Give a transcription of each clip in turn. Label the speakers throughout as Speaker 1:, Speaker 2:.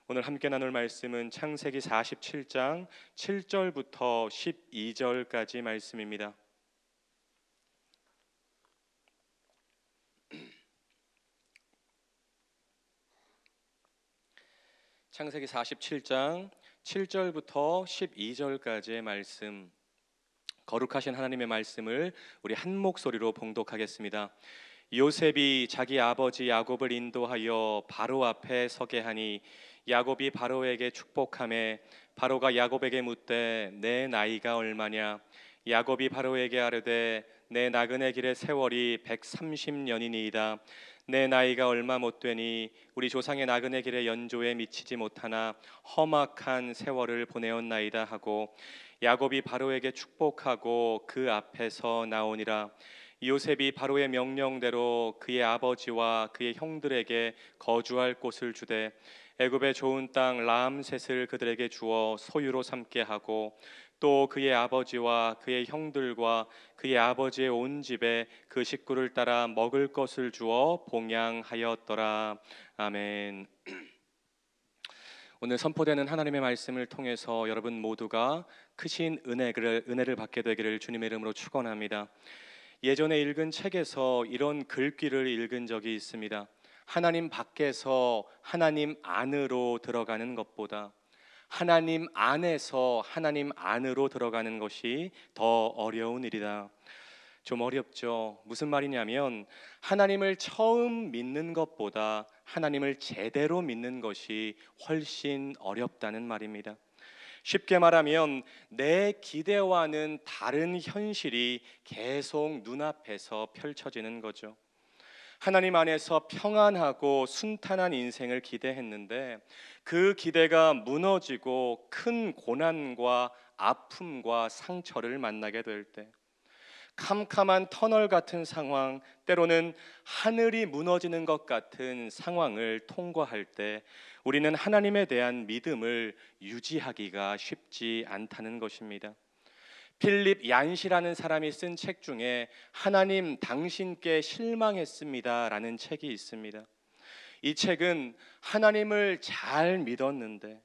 Speaker 1: 오늘 함께 나눌 말씀은 창세기 47장 7절부터 12절까지 말씀입니다. 창세기 47장 7절부터 12절까지의 말씀, 거룩하신 하나님의 말씀을 우리 한 목소리로 봉독하겠습니다. 요셉이 자기 아버지 야곱을 인도하여 바로 앞에 서게 하니 야곱이 바로에게 축복하매 바로가 야곱에게 묻되 내 나이가 얼마냐? 야곱이 바로에게 아뢰되 내 나그네 길의 세월이 130년이니이다. 내 나이가 얼마 못 되니 우리 조상의 나그네 길의 연조에 미치지 못하나 험악한 세월을 보내었나이다 하고 야곱이 바로에게 축복하고 그 앞에서 나오니라. 요셉이 바로의 명령대로 그의 아버지와 그의 형들에게 거주할 곳을 주되 애굽의 좋은 땅 라암셋을 그들에게 주어 소유로 삼게 하고 또 그의 아버지와 그의 형들과 그의 아버지의 온 집에 그 식구를 따라 먹을 것을 주어 봉양하였더라. 아멘. 오늘 선포되는 하나님의 말씀을 통해서 여러분 모두가 크신 은혜를 받게 되기를 주님의 이름으로 축원합니다. 예전에 읽은 책에서 이런 글귀를 읽은 적이 있습니다. 하나님 밖에서 하나님 안으로 들어가는 것보다 하나님 안에서 하나님 안으로 들어가는 것이 더 어려운 일이다. 좀 어렵죠. 무슨 말이냐면 하나님을 처음 믿는 것보다 하나님을 제대로 믿는 것이 훨씬 어렵다는 말입니다. 쉽게 말하면 내 기대와는 다른 현실이 계속 눈앞에서 펼쳐지는 거죠. 하나님 안에서 평안하고 순탄한 인생을 기대했는데 그 기대가 무너지고 큰 고난과 아픔과 상처를 만나게 될 때, 캄캄한 터널 같은 상황, 때로는 하늘이 무너지는 것 같은 상황을 통과할 때 우리는 하나님에 대한 믿음을 유지하기가 쉽지 않다는 것입니다. 필립 얀시라는 사람이 쓴 책 중에 하나님 당신께 실망했습니다 라는 책이 있습니다. 이 책은 하나님을 잘 믿었는데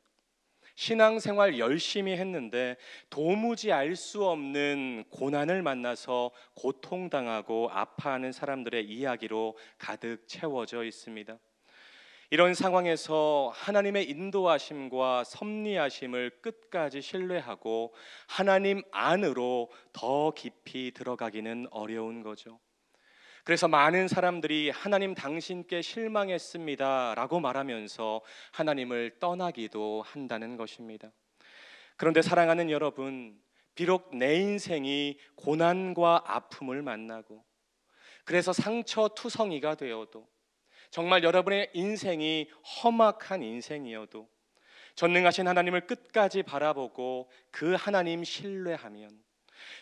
Speaker 1: 신앙생활 열심히 했는데 도무지 알 수 없는 고난을 만나서 고통당하고 아파하는 사람들의 이야기로 가득 채워져 있습니다. 이런 상황에서 하나님의 인도하심과 섭리하심을 끝까지 신뢰하고 하나님 안으로 더 깊이 들어가기는 어려운 거죠. 그래서 많은 사람들이 하나님 당신께 실망했습니다 라고 말하면서 하나님을 떠나기도 한다는 것입니다. 그런데 사랑하는 여러분, 비록 내 인생이 고난과 아픔을 만나고 그래서 상처투성이가 되어도, 정말 여러분의 인생이 험악한 인생이어도 전능하신 하나님을 끝까지 바라보고 그 하나님 신뢰하면,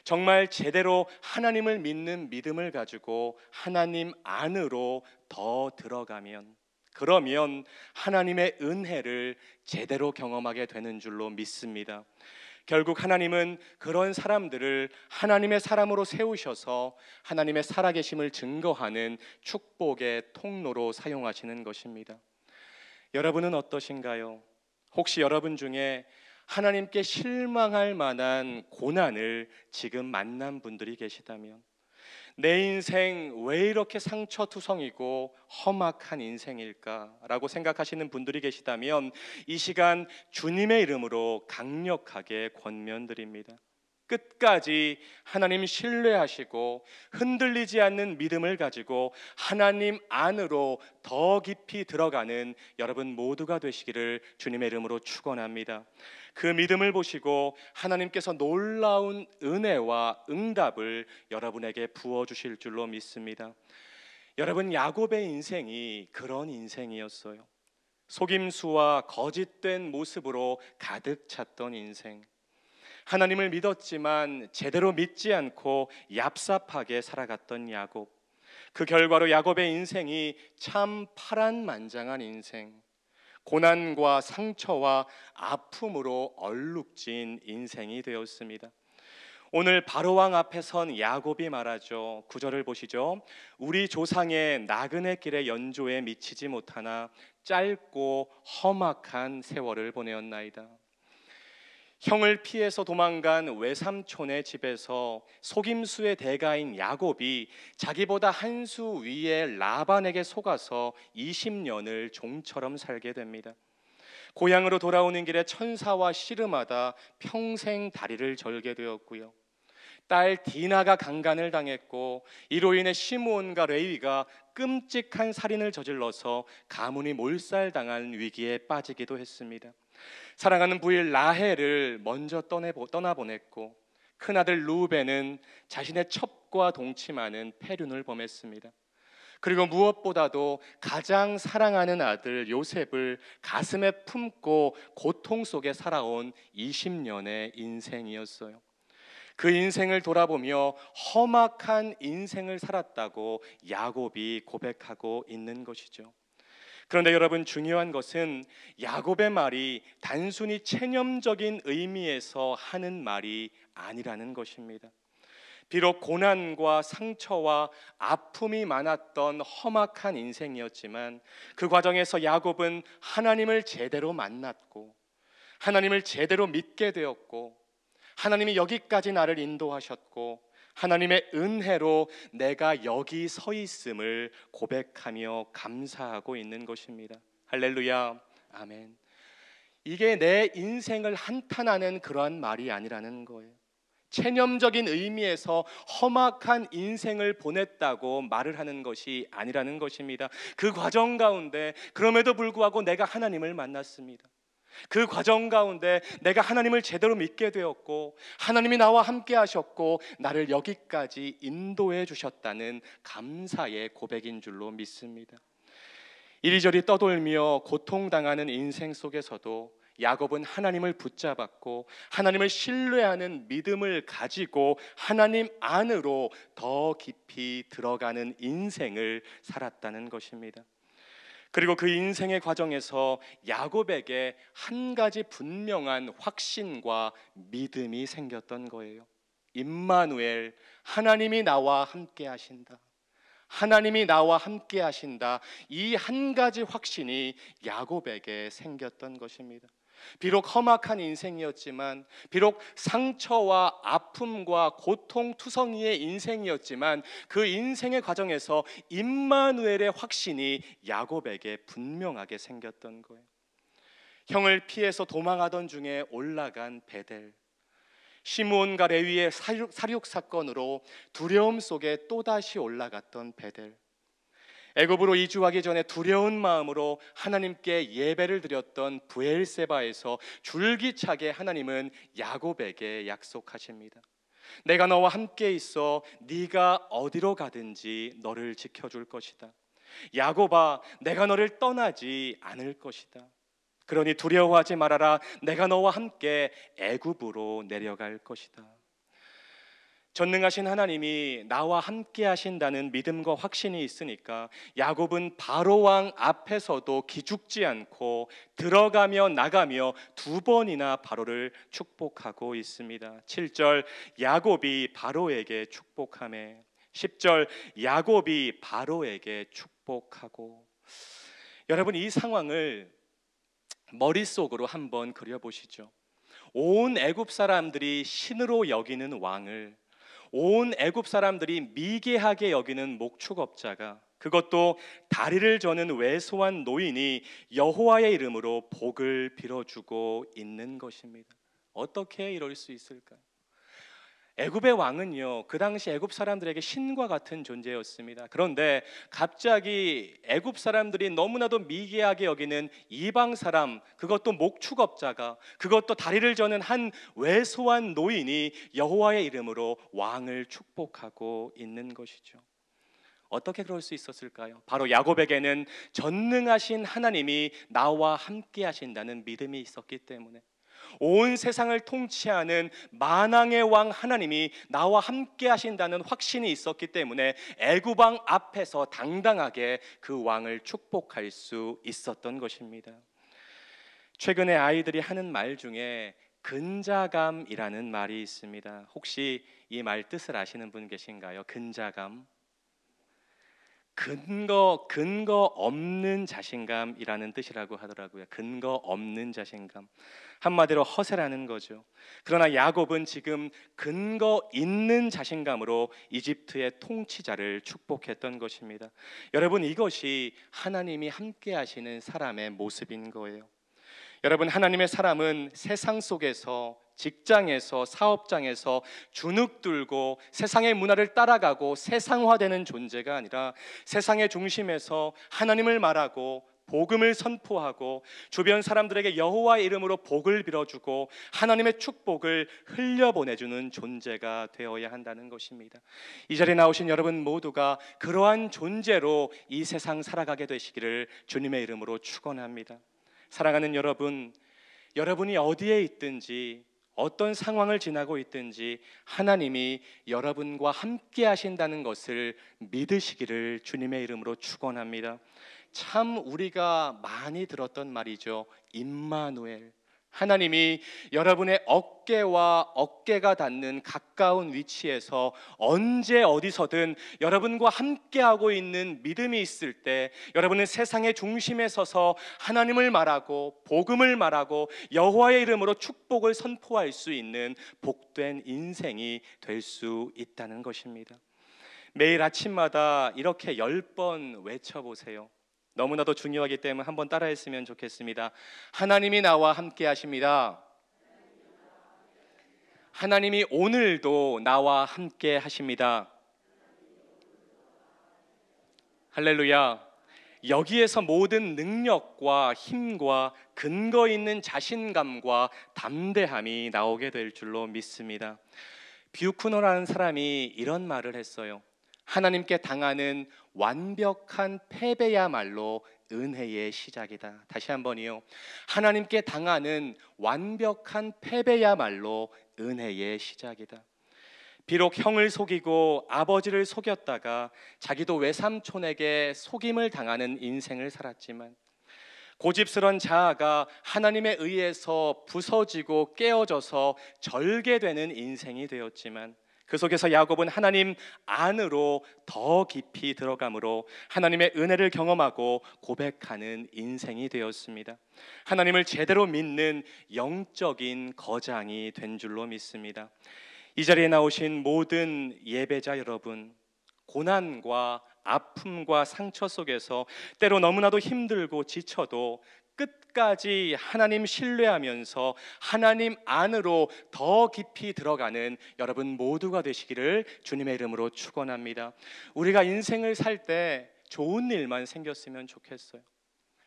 Speaker 1: 정말 제대로 하나님을 믿는 믿음을 가지고 하나님 안으로 더 들어가면, 그러면 하나님의 은혜를 제대로 경험하게 되는 줄로 믿습니다. 결국 하나님은 그런 사람들을 하나님의 사람으로 세우셔서 하나님의 살아계심을 증거하는 축복의 통로로 사용하시는 것입니다. 여러분은 어떠신가요? 혹시 여러분 중에 하나님께 실망할 만한 고난을 지금 만난 분들이 계시다면, 내 인생 왜 이렇게 상처투성이고 험악한 인생일까라고 생각하시는 분들이 계시다면 이 시간 주님의 이름으로 강력하게 권면드립니다. 끝까지 하나님 신뢰하시고 흔들리지 않는 믿음을 가지고 하나님 안으로 더 깊이 들어가는 여러분 모두가 되시기를 주님의 이름으로 축원합니다. 그 믿음을 보시고 하나님께서 놀라운 은혜와 응답을 여러분에게 부어주실 줄로 믿습니다. 여러분, 야곱의 인생이 그런 인생이었어요. 속임수와 거짓된 모습으로 가득 찼던 인생. 하나님을 믿었지만 제대로 믿지 않고 얍삽하게 살아갔던 야곱. 그 결과로 야곱의 인생이 참 파란만장한 인생, 고난과 상처와 아픔으로 얼룩진 인생이 되었습니다. 오늘 바로왕 앞에 선 야곱이 말하죠. 9절을 보시죠. 우리 조상의 나그네 길의 연조에 미치지 못하나 짧고 험악한 세월을 보내었나이다. 형을 피해서 도망간 외삼촌의 집에서 속임수의 대가인 야곱이 자기보다 한 수 위의 라반에게 속아서 20년을 종처럼 살게 됩니다. 고향으로 돌아오는 길에 천사와 씨름하다 평생 다리를 절게 되었고요. 딸 디나가 강간을 당했고 이로 인해 시므온과 레위가 끔찍한 살인을 저질러서 가문이 몰살당한 위기에 빠지기도 했습니다. 사랑하는 부인 라헬을 먼저 떠나보냈고 큰아들 루벤은 자신의 첩과 동침하는 패륜을 범했습니다. 그리고 무엇보다도 가장 사랑하는 아들 요셉을 가슴에 품고 고통 속에 살아온 20년의 인생이었어요. 그 인생을 돌아보며 험악한 인생을 살았다고 야곱이 고백하고 있는 것이죠. 그런데 여러분, 중요한 것은 야곱의 말이 단순히 체념적인 의미에서 하는 말이 아니라는 것입니다. 비록 고난과 상처와 아픔이 많았던 험악한 인생이었지만 그 과정에서 야곱은 하나님을 제대로 만났고 하나님을 제대로 믿게 되었고 하나님이 여기까지 나를 인도하셨고 하나님의 은혜로 내가 여기 서 있음을 고백하며 감사하고 있는 것입니다. 할렐루야, 아멘. 이게 내 인생을 한탄하는 그러한 말이 아니라는 거예요. 체념적인 의미에서 험악한 인생을 보냈다고 말을 하는 것이 아니라는 것입니다. 그 과정 가운데 그럼에도 불구하고 내가 하나님을 만났습니다. 그 과정 가운데 내가 하나님을 제대로 믿게 되었고 하나님이 나와 함께 하셨고 나를 여기까지 인도해 주셨다는 감사의 고백인 줄로 믿습니다. 이리저리 떠돌며 고통당하는 인생 속에서도 야곱은 하나님을 붙잡았고 하나님을 신뢰하는 믿음을 가지고 하나님 안으로 더 깊이 들어가는 인생을 살았다는 것입니다. 그리고 그 인생의 과정에서 야곱에게 한 가지 분명한 확신과 믿음이 생겼던 거예요. 임마누엘, 하나님이 나와 함께 하신다. 하나님이 나와 함께 하신다. 이 한 가지 확신이 야곱에게 생겼던 것입니다. 비록 험악한 인생이었지만, 비록 상처와 아픔과 고통투성이의 인생이었지만 그 인생의 과정에서 임마누엘의 확신이 야곱에게 분명하게 생겼던 거예요. 형을 피해서 도망하던 중에 올라간 베델, 시므온과 레위의 살육 사건으로 두려움 속에 또다시 올라갔던 베델, 애굽으로 이주하기 전에 두려운 마음으로 하나님께 예배를 드렸던 브엘세바에서 줄기차게 하나님은 야곱에게 약속하십니다. 내가 너와 함께 있어 네가 어디로 가든지 너를 지켜줄 것이다. 야곱아, 내가 너를 떠나지 않을 것이다. 그러니 두려워하지 말아라. 내가 너와 함께 애굽으로 내려갈 것이다. 전능하신 하나님이 나와 함께 하신다는 믿음과 확신이 있으니까 야곱은 바로왕 앞에서도 기죽지 않고 들어가며 나가며 두 번이나 바로를 축복하고 있습니다. 7절 야곱이 바로에게 축복하매, 10절 야곱이 바로에게 축복하고. 여러분, 이 상황을 머릿속으로 한번 그려보시죠. 온 애굽 사람들이 신으로 여기는 왕을, 온 애굽 사람들이 미개하게 여기는 목축업자가, 그것도 다리를 저는 왜소한 노인이 여호와의 이름으로 복을 빌어주고 있는 것입니다. 어떻게 이럴 수 있을까요? 애굽의 왕은요, 그 당시 애굽 사람들에게 신과 같은 존재였습니다. 그런데 갑자기 애굽 사람들이 너무나도 미개하게 여기는 이방 사람, 그것도 목축업자가, 그것도 다리를 저는 한 왜소한 노인이 여호와의 이름으로 왕을 축복하고 있는 것이죠. 어떻게 그럴 수 있었을까요? 바로 야곱에게는 전능하신 하나님이 나와 함께 하신다는 믿음이 있었기 때문에, 온 세상을 통치하는 만왕의 왕 하나님이 나와 함께 하신다는 확신이 있었기 때문에 애굽 왕 앞에서 당당하게 그 왕을 축복할 수 있었던 것입니다. 최근에 아이들이 하는 말 중에 근자감이라는 말이 있습니다. 혹시 이 말 뜻을 아시는 분 계신가요? 근자감. 근거 없는 자신감이라는 뜻이라고 하더라고요. 근거 없는 자신감. 한마디로 허세라는 거죠. 그러나 야곱은 지금 근거 있는 자신감으로 이집트의 통치자를 축복했던 것입니다. 여러분, 이것이 하나님이 함께 하시는 사람의 모습인 거예요. 여러분, 하나님의 사람은 세상 속에서, 직장에서, 사업장에서 주눅 들고 세상의 문화를 따라가고 세상화되는 존재가 아니라 세상의 중심에서 하나님을 말하고 복음을 선포하고 주변 사람들에게 여호와의 이름으로 복을 빌어주고 하나님의 축복을 흘려보내주는 존재가 되어야 한다는 것입니다. 이 자리에 나오신 여러분 모두가 그러한 존재로 이 세상 살아가게 되시기를 주님의 이름으로 축원합니다. 사랑하는 여러분, 여러분이 어디에 있든지 어떤 상황을 지나고 있든지 하나님이 여러분과 함께 하신다는 것을 믿으시기를 주님의 이름으로 축원합니다. 참 우리가 많이 들었던 말이죠. 임마누엘. 하나님이 여러분의 어깨와 어깨가 닿는 가까운 위치에서 언제 어디서든 여러분과 함께하고 있는 믿음이 있을 때 여러분은 세상의 중심에 서서 하나님을 말하고 복음을 말하고 여호와의 이름으로 축복을 선포할 수 있는 복된 인생이 될 수 있다는 것입니다. 매일 아침마다 이렇게 10번 외쳐보세요. 너무나도 중요하기 때문에 한번 따라했으면 좋겠습니다. 하나님이 나와 함께 하십니다. 하나님이 오늘도 나와 함께 하십니다. 할렐루야. 여기에서 모든 능력과 힘과 근거 있는 자신감과 담대함이 나오게 될 줄로 믿습니다. 뷰쿠너라는 사람이 이런 말을 했어요. 하나님께 당하는 완벽한 패배야말로 은혜의 시작이다. 다시 한번이요. 하나님께 당하는 완벽한 패배야말로 은혜의 시작이다. 비록 형을 속이고 아버지를 속였다가 자기도 외삼촌에게 속임을 당하는 인생을 살았지만 고집스런 자아가 하나님에 의해서 부서지고 깨어져서 절개되는 인생이 되었지만 그 속에서 야곱은 하나님 안으로 더 깊이 들어감으로 하나님의 은혜를 경험하고 고백하는 인생이 되었습니다. 하나님을 제대로 믿는 영적인 거장이 된 줄로 믿습니다. 이 자리에 나오신 모든 예배자 여러분, 고난과 아픔과 상처 속에서 때로 너무나도 힘들고 지쳐도 끝까지 하나님 신뢰하면서 하나님 안으로 더 깊이 들어가는 여러분 모두가 되시기를 주님의 이름으로 축원합니다. 우리가 인생을 살 때 좋은 일만 생겼으면 좋겠어요.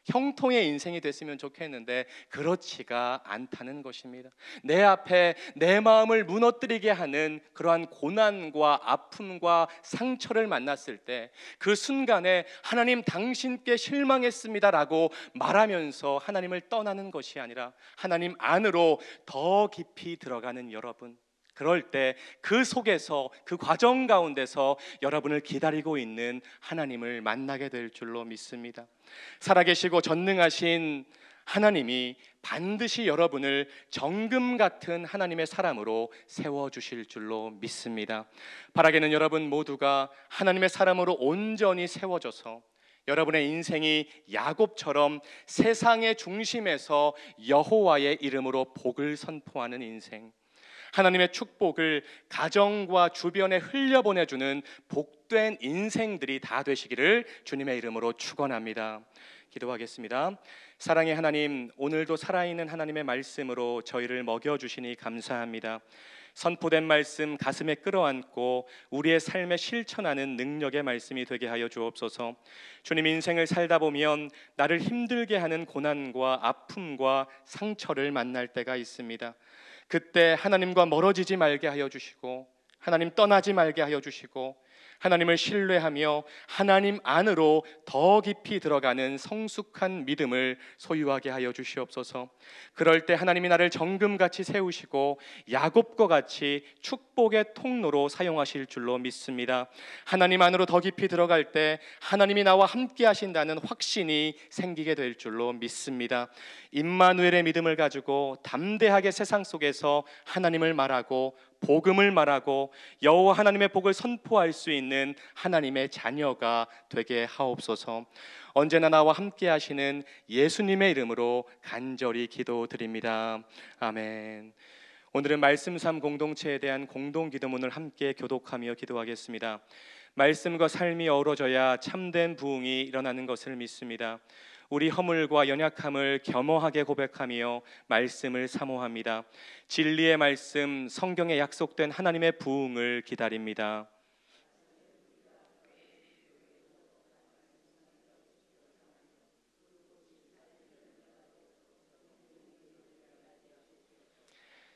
Speaker 1: 형통의 인생이 됐으면 좋겠는데 그렇지가 않다는 것입니다. 내 앞에 내 마음을 무너뜨리게 하는 그러한 고난과 아픔과 상처를 만났을 때 그 순간에 하나님 당신께 실망했습니다라고 말하면서 하나님을 떠나는 것이 아니라 하나님 안으로 더 깊이 들어가는 여러분, 그럴 때 그 속에서 그 과정 가운데서 여러분을 기다리고 있는 하나님을 만나게 될 줄로 믿습니다. 살아계시고 전능하신 하나님이 반드시 여러분을 정금 같은 하나님의 사람으로 세워주실 줄로 믿습니다. 바라기는 여러분 모두가 하나님의 사람으로 온전히 세워져서 여러분의 인생이 야곱처럼 세상의 중심에서 여호와의 이름으로 복을 선포하는 인생, 하나님의 축복을 가정과 주변에 흘려보내주는 복된 인생들이 다 되시기를 주님의 이름으로 축원합니다. 기도하겠습니다. 사랑의 하나님, 오늘도 살아있는 하나님의 말씀으로 저희를 먹여주시니 감사합니다. 선포된 말씀 가슴에 끌어안고 우리의 삶에 실천하는 능력의 말씀이 되게 하여 주옵소서. 주님, 인생을 살다 보면 나를 힘들게 하는 고난과 아픔과 상처를 만날 때가 있습니다. 그때 하나님과 멀어지지 말게 하여 주시고 하나님 떠나지 말게 하여 주시고 하나님을 신뢰하며 하나님 안으로 더 깊이 들어가는 성숙한 믿음을 소유하게 하여 주시옵소서. 그럴 때 하나님이 나를 정금같이 세우시고 야곱과 같이 축복의 통로로 사용하실 줄로 믿습니다. 하나님 안으로 더 깊이 들어갈 때 하나님이 나와 함께 하신다는 확신이 생기게 될 줄로 믿습니다. 임마누엘의 믿음을 가지고 담대하게 세상 속에서 하나님을 말하고 복음을 말하고 여호와 하나님의 복을 선포할 수 있는 하나님의 자녀가 되게 하옵소서. 언제나 나와 함께 하시는 예수님의 이름으로 간절히 기도드립니다. 아멘. 오늘은 말씀 삶 공동체에 대한 공동 기도문을 함께 교독하며 기도하겠습니다. 말씀과 삶이 어우러져야 참된 부흥이 일어나는 것을 믿습니다. 우리 허물과 연약함을 겸허하게 고백하며 말씀을 사모합니다. 진리의 말씀, 성경에 약속된 하나님의 부흥을 기다립니다.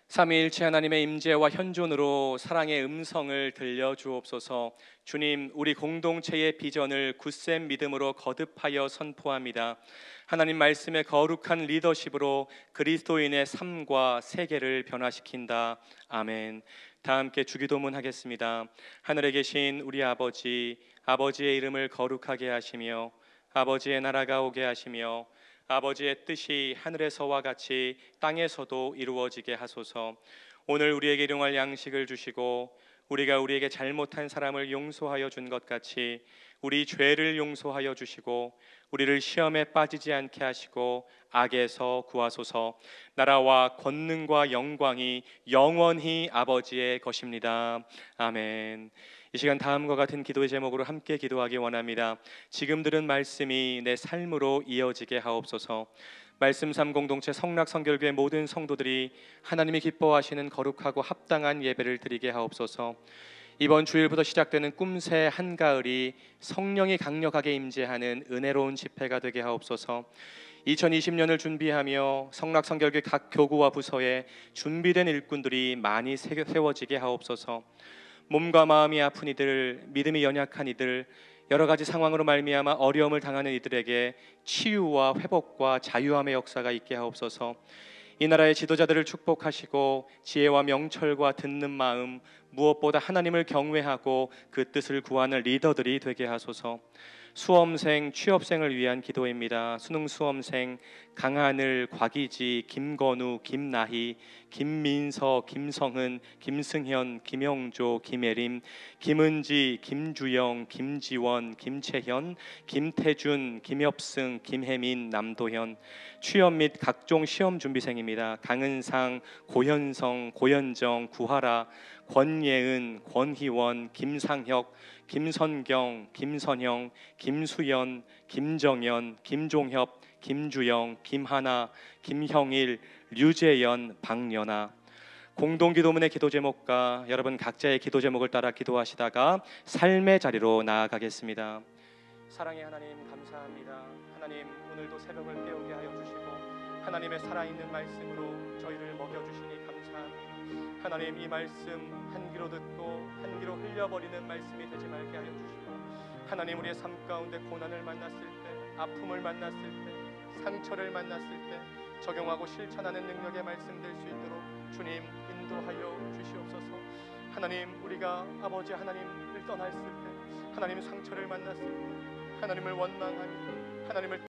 Speaker 1: 삼위일체 하나님의 임재와 현존으로 사랑의 음성을 들려주옵소서. 주님, 우리 공동체의 비전을 굳센 믿음으로 거듭하여 선포합니다. 하나님 말씀의 거룩한 리더십으로 그리스도인의 삶과 세계를 변화시킨다. 아멘. 다 함께 주기도문 하겠습니다. 하늘에 계신 우리 아버지, 아버지의 이름을 거룩하게 하시며 아버지의 나라가 오게 하시며 아버지의 뜻이 하늘에서와 같이 땅에서도 이루어지게 하소서. 오늘 우리에게 일용할 양식을 주시고 우리가 우리에게 잘못한 사람을 용서하여 준 것 같이 우리 죄를 용서하여 주시고 우리를 시험에 빠지지 않게 하시고 악에서 구하소서. 나라와 권능과 영광이 영원히 아버지의 것입니다. 아멘. 이 시간 다음과 같은 기도의 제목으로 함께 기도하기 원합니다. 지금 들은 말씀이 내 삶으로 이어지게 하옵소서. 말씀 삶 공동체 성락 성결교회 모든 성도들이 하나님이 기뻐하시는 거룩하고 합당한 예배를 드리게 하옵소서. 이번 주일부터 시작되는 꿈새 한가을이 성령이 강력하게 임재하는 은혜로운 집회가 되게 하옵소서. 2020년을 준비하며 성락 성결교회 각 교구와 부서에 준비된 일꾼들이 많이 세워지게 하옵소서. 몸과 마음이 아픈 이들, 믿음이 연약한 이들, 여러 가지 상황으로 말미암아 어려움을 당하는 이들에게 치유와 회복과 자유함의 역사가 있게 하옵소서. 이 나라의 지도자들을 축복하시고 지혜와 명철과 듣는 마음, 무엇보다 하나님을 경외하고 그 뜻을 구하는 리더들이 되게 하소서. 수험생, 취업생을 위한 기도입니다. 수능 수험생 강하늘, 곽이지, 김건우, 김나희, 김민서, 김성은, 김승현, 김영조, 김혜림, 김은지, 김주영, 김지원, 김채현, 김태준, 김엽승, 김혜민, 남도현. 취업 및 각종 시험 준비생입니다. 강은상, 고현성, 고현정, 구하라, 권예은, 권희원, 김상혁, 김선경, 김선영, 김수연, 김정연, 김종협, 김주영, 김하나, 김형일, 류재연, 박연아. 공동기도문의 기도 제목과 여러분 각자의 기도 제목을 따라 기도하시다가 삶의 자리로 나아가겠습니다. 사랑의 하나님, 감사합니다. 하나님, 오늘도 새벽을 깨우게 하여 주시고 하나님의 살아있는 말씀으로 저희를 먹여주시니 감사합니다. 하나님, 이 말씀 한 귀로 듣고 한 귀로 흘려버리는 말씀이 되지 말게 하여 주시고 하나님, 우리의 삶 가운데 고난을 만났을 때, 아픔을 만났을 때, 상처를 만났을 때 적용하고 실천하는 능력의 말씀 될 수 있도록 주님 인도하여 주시옵소서. 하나님, 우리가 아버지 하나님을 떠났을 때, 하나님 상처를 만났을 때, 하나님을 원망하며 하나님을